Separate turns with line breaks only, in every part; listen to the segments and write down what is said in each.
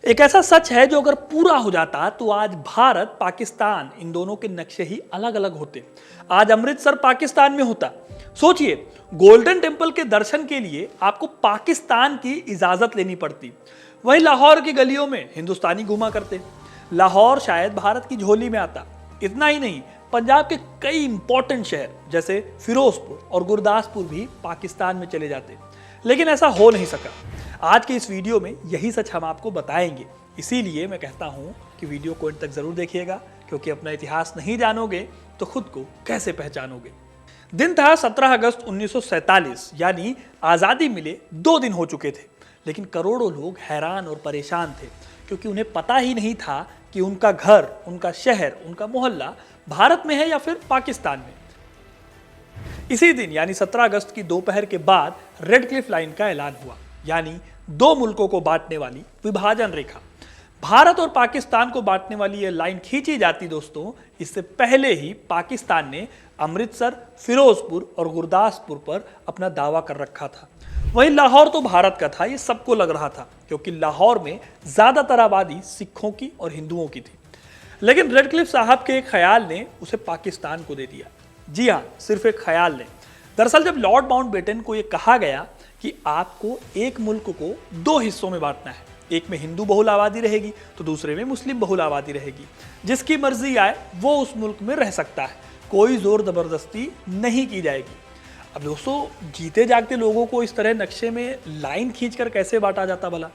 एक ऐसा सच है जो अगर पूरा हो जाता तो आज भारत पाकिस्तान इन दोनों के नक्शे ही अलग अलग होते। आज अमृतसर पाकिस्तान में होता। सोचिए, गोल्डन टेम्पल के दर्शन के लिए आपको पाकिस्तान की इजाजत लेनी पड़ती, वहीं लाहौर की गलियों में हिंदुस्तानी घुमा करते। लाहौर शायद भारत की झोली में आता। इतना ही नहीं, पंजाब के कई इंपॉर्टेंट शहर जैसे फिरोजपुर और गुरदासपुर भी पाकिस्तान में चले जाते, लेकिन ऐसा हो नहीं सका। आज के इस वीडियो में यही सच हम आपको बताएंगे। इसीलिए मैं कहता हूं कि वीडियो को अंत तक जरूर देखिएगा, क्योंकि अपना इतिहास नहीं जानोगे तो खुद को कैसे पहचानोगे। दिन था 17 अगस्त 1947, यानी आज़ादी मिले 2 दिन हो चुके थे, लेकिन करोड़ों लोग हैरान और परेशान थे, क्योंकि उन्हें पता ही नहीं था कि उनका घर, उनका शहर, उनका मोहल्ला भारत में है या फिर पाकिस्तान में। इसी दिन यानी 17 अगस्त की दोपहर के बाद रेड क्लिफ लाइन का ऐलान हुआ, यानी 2 मुल्कों को बांटने वाली विभाजन रेखा। भारत और पाकिस्तान को बांटने वाली यह लाइन खींची जाती दोस्तों, इससे पहले ही पाकिस्तान ने अमृतसर, फिरोजपुर और गुरदासपुर पर अपना दावा कर रखा था। वहीं लाहौर तो भारत का था, ये सबको लग रहा था, क्योंकि लाहौर में ज्यादातर आबादी सिखों की और हिंदुओं की थी। लेकिन रेड क्लिफ साहब के एक ख्याल ने उसे पाकिस्तान को दे दिया। जी हाँ, सिर्फ एक ख्याल ने। दरअसल जब लॉर्ड माउंटबेटन को यह कहा गया कि आपको एक मुल्क को 2 हिस्सों में बांटना है, एक में हिंदू बहुल आबादी रहेगी तो दूसरे में मुस्लिम बहुल आबादी रहेगी, जिसकी मर्जी आए वो उस मुल्क में रह सकता है, कोई जोर जबरदस्ती नहीं की जाएगी। अब दोस्तों, जीते जागते लोगों को इस तरह नक्शे में लाइन खींचकर कैसे बांटा जाता भला?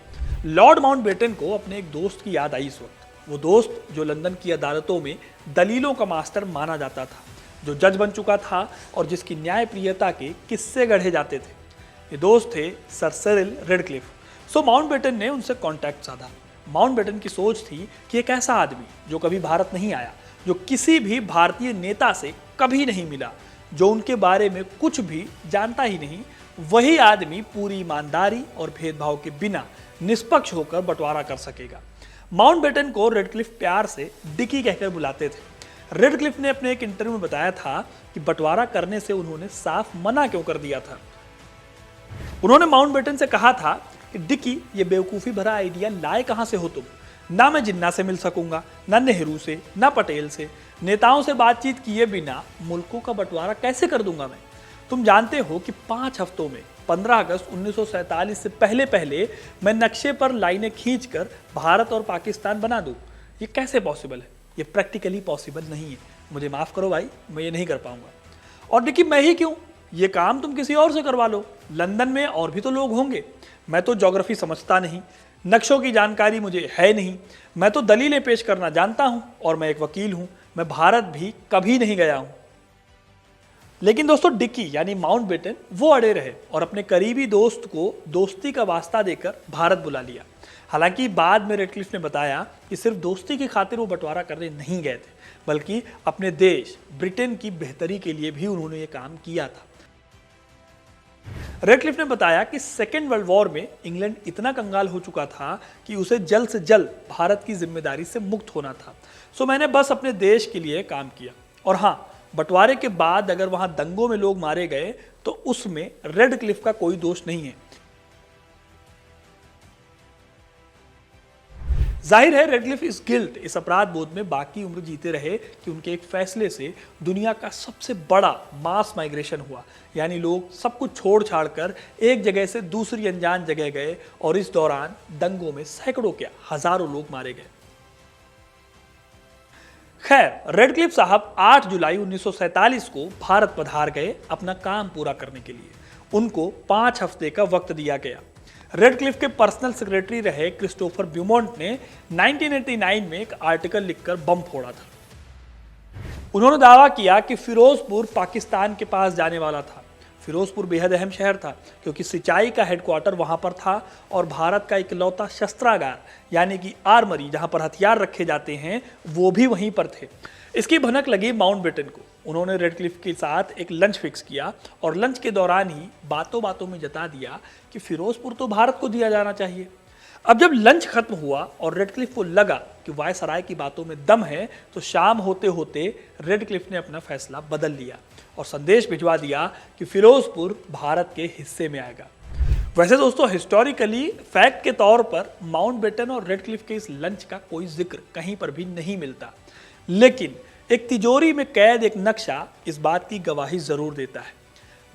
लॉर्ड माउंटबेटन को अपने एक दोस्त की याद आई इस वक्त। वो दोस्त जो लंदन की अदालतों में दलीलों का मास्टर माना जाता था, जो जज बन चुका था और जिसकी न्यायप्रियता के किस्से गढ़े जाते थे। ये दोस्त थे सर सिरिल रेडक्लिफ। सो माउंटबेटन ने उनसे कांटेक्ट साधा। माउंटबेटन की सोच थी कि एक ऐसा आदमी जो कभी भारत नहीं आया, जो किसी भी भारतीय नेता से कभी नहीं मिला, जो उनके बारे में कुछ भी जानता ही नहीं, वही आदमी पूरी ईमानदारी और भेदभाव के बिना निष्पक्ष होकर बंटवारा कर सकेगा। माउंटबेटन को रेडक्लिफ प्यार से डिकी कहकर बुलाते थे। रेडक्लिफ ने अपने एक इंटरव्यू में बताया था कि बंटवारा करने से उन्होंने साफ मना क्यों कर दिया था। उन्होंने माउंटबेटन से कहा था कि डिकी, ये बेवकूफ़ी भरा आइडिया लाए कहाँ से हो तुम? ना मैं जिन्ना से मिल सकूंगा, ना नेहरू से, ना पटेल से। नेताओं से बातचीत किए बिना मुल्कों का बंटवारा कैसे कर दूंगा मैं? तुम जानते हो कि 5 हफ्तों में 15 अगस्त 1947 से पहले पहले मैं नक्शे पर लाइनें खींचकर भारत और पाकिस्तान बना दूं। ये कैसे पॉसिबल है? ये प्रैक्टिकली पॉसिबल नहीं है। मुझे माफ़ करो भाई, मैं ये नहीं कर पाऊंगा। और डिकी, मैं ही क्यों? ये काम तुम किसी और से करवा लो। लंदन में और भी तो लोग होंगे। मैं तो ज्योग्राफी समझता नहीं, नक्शों की जानकारी मुझे है नहीं। मैं तो दलीलें पेश करना जानता हूँ और मैं एक वकील हूँ। मैं भारत भी कभी नहीं गया हूँ। लेकिन दोस्तों, डिकी यानी माउंटबेटन वो अड़े रहे और अपने करीबी दोस्त को दोस्ती का वास्ता देकर भारत बुला लिया। हालांकि बाद में रेडक्लिफ ने बताया कि सिर्फ दोस्ती की खातिर वो बंटवारा करने नहीं गए थे, बल्कि अपने देश ब्रिटेन की बेहतरी के लिए भी उन्होंने ये काम किया था। रेडक्लिफ ने बताया कि सेकेंड वर्ल्ड वॉर में इंग्लैंड इतना कंगाल हो चुका था कि उसे जल्द से जल्द भारत की जिम्मेदारी से मुक्त होना था। सो मैंने बस अपने देश के लिए काम किया। और हाँ, बंटवारे के बाद अगर वहां दंगों में लोग मारे गए तो उसमें रेडक्लिफ का कोई दोष नहीं है। जाहिर है रेडक्लिफ इस गिल्ट, इस अपराध बोध में बाकी उम्र जीते रहे कि उनके एक फैसले से दुनिया का सबसे बड़ा मास माइग्रेशन हुआ, यानी लोग सब कुछ छोड़ छाड़ कर एक जगह से दूसरी अनजान जगह गए और इस दौरान दंगों में सैकड़ों क्या हजारों लोग मारे गए। खैर, रेडक्लिफ साहब 8 जुलाई 1947 को भारत पधार गए अपना काम पूरा करने के लिए। उनको 5 हफ्ते का वक्त दिया गया। रेडक्लिफ के पर्सनल सेक्रेटरी रहे क्रिस्टोफर ब्यूमोंट ने 1989 में एक आर्टिकल लिखकर बम फोड़ा था। उन्होंने दावा किया कि फिरोजपुर पाकिस्तान के पास जाने वाला था। फिरोजपुर बेहद अहम शहर था, क्योंकि सिंचाई का हेडक्वार्टर वहां पर था और भारत का इकलौता शस्त्रागार यानी कि आर्मरी, जहां पर हथियार रखे जाते हैं, वो भी वहीं पर थे। इसकी भनक लगी माउंटबेटन को। उन्होंने रेडक्लिफ के साथ एक लंच फिक्स किया और लंच के दौरान ही बातों बातों में जता दिया कि फिरोजपुर तो भारत को दिया जाना चाहिए। अब जब लंच खत्म हुआ और रेडक्लिफ को लगा कि वायसराय की बातों में दम है, तो शाम होते होते रेडक्लिफ ने अपना फैसला बदल लिया और संदेश भिजवा दिया कि फिरोजपुर भारत के हिस्से में आएगा। वैसे दोस्तों हिस्टोरिकली फैक्ट के तौर पर माउंटबेटन और रेडक्लिफ के इस लंच का कोई जिक्र कहीं पर भी नहीं मिलता, लेकिन एक तिजोरी में कैद एक नक्शा इस बात की गवाही जरूर देता है।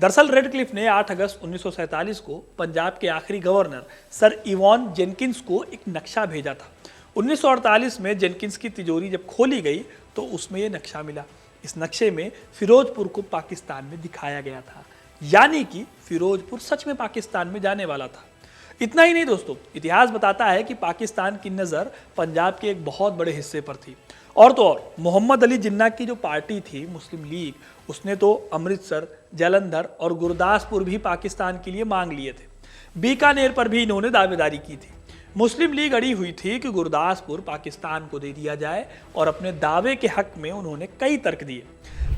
दरअसल रेडक्लिफ ने 8 अगस्त 1947 को पंजाब के आखिरी गवर्नर सर इवॉन जेनकिंस को एक नक्शा भेजा था। 1948 में जेनकिंस की तिजोरी जब खोली गई तो उसमें यह नक्शा मिला। इस नक्शे में फिरोजपुर को पाकिस्तान में दिखाया गया था, यानी कि फिरोजपुर सच में पाकिस्तान में जाने वाला था। इतना ही नहीं दोस्तों, इतिहास बताता है कि पाकिस्तान की नज़र पंजाब के एक बहुत बड़े हिस्से पर थी। और तो और मोहम्मद अली जिन्ना की जो पार्टी थी मुस्लिम लीग, उसने तो अमृतसर, जालंधर और गुरदासपुर भी पाकिस्तान के लिए मांग लिए थे। बीकानेर पर भी इन्होंने दावेदारी की थी। मुस्लिम लीग अड़ी हुई थी कि गुरदासपुर पाकिस्तान को दे दिया जाए और अपने दावे के हक में उन्होंने कई तर्क दिए।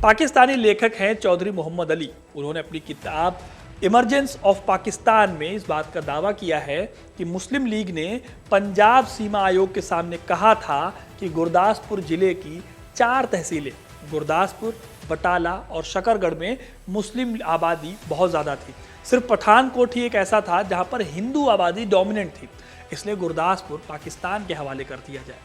पाकिस्तानी लेखक हैं चौधरी मोहम्मद अली, उन्होंने अपनी किताब इमरजेंस ऑफ पाकिस्तान में इस बात का दावा किया है कि मुस्लिम लीग ने पंजाब सीमा आयोग के सामने कहा था कि गुरदासपुर जिले की 4 तहसीलें गुरदासपुर, बटाला और शकरगढ़ में मुस्लिम आबादी बहुत ज़्यादा थी। सिर्फ पठानकोट ही एक ऐसा था जहां पर हिंदू आबादी डोमिनेंट थी, इसलिए गुरदासपुर पाकिस्तान के हवाले कर दिया जाए।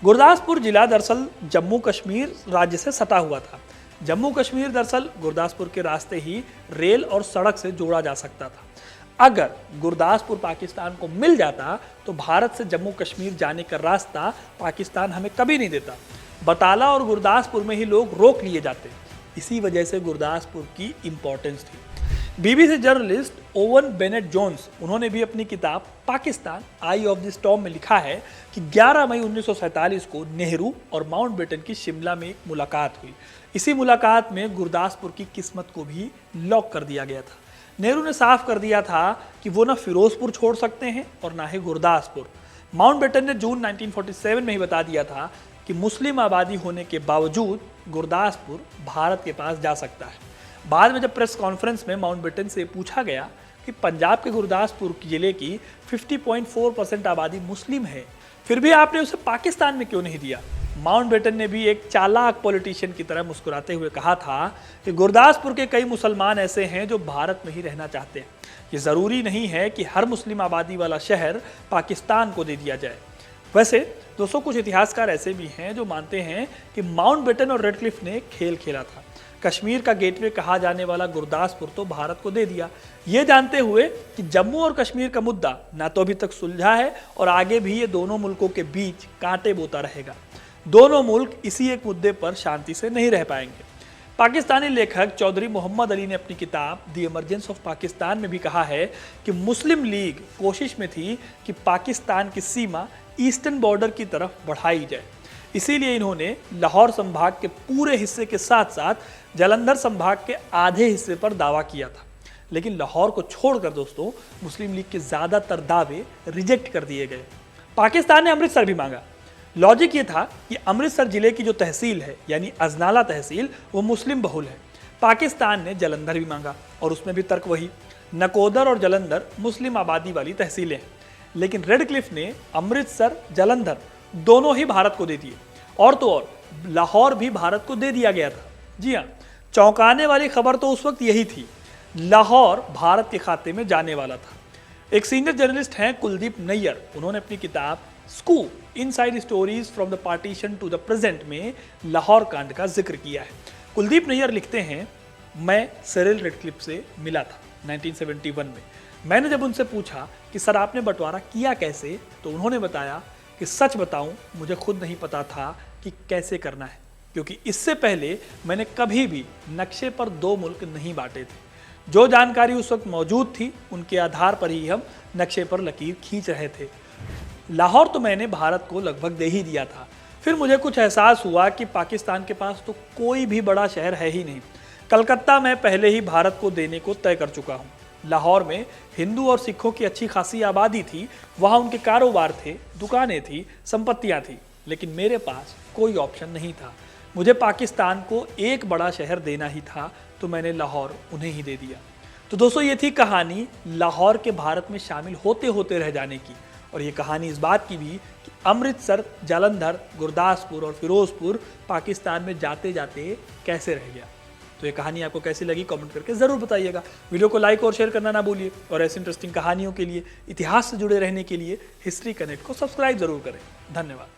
गुरदासपुर जिला दरअसल जम्मू कश्मीर राज्य से सटा हुआ था। जम्मू कश्मीर दरअसल गुरदासपुर के रास्ते ही रेल और सड़क से जोड़ा जा सकता था। अगर गुरदासपुर पाकिस्तान को मिल जाता तो भारत से जम्मू कश्मीर जाने का रास्ता पाकिस्तान हमें कभी नहीं देता। बटाला और गुरदासपुर में ही लोग रोक लिए जाते। इसी वजह से गुरदासपुर की इंपॉर्टेंस थी। BBC journalist Owen Bennett Jones, उन्होंने भी अपनी किताब Pakistan eye of the storm में लिखा है कि 11 मई 1947 को नेहरू और माउंटबेटन की शिमला में एक मुलाकात हुई। इसी मुलाकात में गुरदासपुर की किस्मत को भी लॉक कर दिया गया था। नेहरू ने साफ कर दिया था कि वो ना फिरोजपुर छोड़ सकते हैं और ना ही गुरदासपुर। माउंटबेटन ने जून 1947 में ही बता दिया था कि मुस्लिम आबादी होने के बावजूद गुरदासपुर भारत के पास जा सकता है। बाद में जब प्रेस कॉन्फ्रेंस में माउंटबेटन से पूछा गया कि पंजाब के गुरदासपुर जिले की 50.4% आबादी मुस्लिम है, फिर भी आपने उसे पाकिस्तान में क्यों नहीं दिया, माउंटबेटन ने भी एक चालाक पॉलिटिशियन की तरह मुस्कुराते हुए कहा था कि गुरदासपुर के कई मुसलमान ऐसे हैं जो भारत में ही रहना चाहते हैं। ये ज़रूरी नहीं है कि हर मुस्लिम आबादी वाला शहर पाकिस्तान को दे दिया जाए। वैसे दोस्तों कुछ इतिहासकार ऐसे भी हैं जो मानते हैं कि माउंटबेटन और रेडक्लिफ ने खेल खेला था। कश्मीर का गेटवे कहा जाने वाला गुरदासपुर तो भारत को दे दिया, ये जानते हुए कि जम्मू और कश्मीर का मुद्दा ना तो अभी तक सुलझा है और आगे भी ये दोनों मुल्कों के बीच कांटे बोता रहेगा। दोनों मुल्क इसी एक मुद्दे पर शांति से नहीं रह पाएंगे। पाकिस्तानी लेखक चौधरी मोहम्मद अली ने अपनी किताब द इमरजेंस ऑफ पाकिस्तान में भी कहा है कि मुस्लिम लीग कोशिश में थी कि पाकिस्तान की सीमा ईस्टर्न बॉर्डर की तरफ बढ़ाई जाए। इसीलिए इन्होंने लाहौर संभाग के पूरे हिस्से के साथ साथ जालंधर संभाग के आधे हिस्से पर दावा किया था। लेकिन लाहौर को छोड़कर दोस्तों मुस्लिम लीग के ज़्यादातर दावे रिजेक्ट कर दिए गए। पाकिस्तान ने अमृतसर भी मांगा। लॉजिक ये था कि अमृतसर जिले की जो तहसील है यानी अजनाला तहसील, वो मुस्लिम बहुल है। पाकिस्तान ने जालंधर भी मांगा और उसमें भी तर्क वही, नकोदर और जालंधर मुस्लिम आबादी वाली तहसीलें हैं। लेकिन रेडक्लिफ ने अमृतसर, जालंधर दोनों ही भारत को दे दिए और तो और लाहौर भी भारत को दे दिया गया था। जी हाँ, चौंकाने वाली खबर तो उस वक्त यही थी, लाहौर भारत के खाते में जाने वाला था। एक सीनियर जर्नलिस्ट हैं कुलदीप नैयर, उन्होंने अपनी किताब scoop inside stories from the partition to the present में लाहौर कांड का जिक्र किया है। कुलदीप नैयर लिखते हैं, मैं सिरिल रेडक्लिफ से मिला था 1971 में। मैंने जब उनसे पूछा कि सर आपने बंटवारा किया कैसे, तो उन्होंने बताया कि सच बताऊं मुझे खुद नहीं पता था कि कैसे करना है, क्योंकि इससे पहले मैंने कभी भी नक्शे पर 2 मुल्क नहीं बांटे थे। जो जानकारी उस वक्त मौजूद थी उनके आधार पर ही हम नक्शे पर लकीर खींच रहे थे। लाहौर तो मैंने भारत को लगभग दे ही दिया था। फिर मुझे कुछ एहसास हुआ कि पाकिस्तान के पास तो कोई भी बड़ा शहर है ही नहीं। कलकत्ता मैं पहले ही भारत को देने को तय कर चुका हूँ। लाहौर में हिंदू और सिखों की अच्छी खासी आबादी थी, वहाँ उनके कारोबार थे, दुकानें थी, संपत्तियाँ थी, लेकिन मेरे पास कोई ऑप्शन नहीं था। मुझे पाकिस्तान को एक बड़ा शहर देना ही था, तो मैंने लाहौर उन्हें ही दे दिया। तो दोस्तों ये थी कहानी लाहौर के भारत में शामिल होते होते रह जाने की, और ये कहानी इस बात की भी कि अमृतसर, जालंधर, गुरदासपुर और फिरोजपुर पाकिस्तान में जाते जाते कैसे रह गया। तो ये कहानी आपको कैसी लगी कमेंट करके ज़रूर बताइएगा। वीडियो को लाइक और शेयर करना ना भूलिए और ऐसी इंटरेस्टिंग कहानियों के लिए, इतिहास से जुड़े रहने के लिए हिस्ट्री कनेक्ट को सब्सक्राइब जरूर करें। धन्यवाद।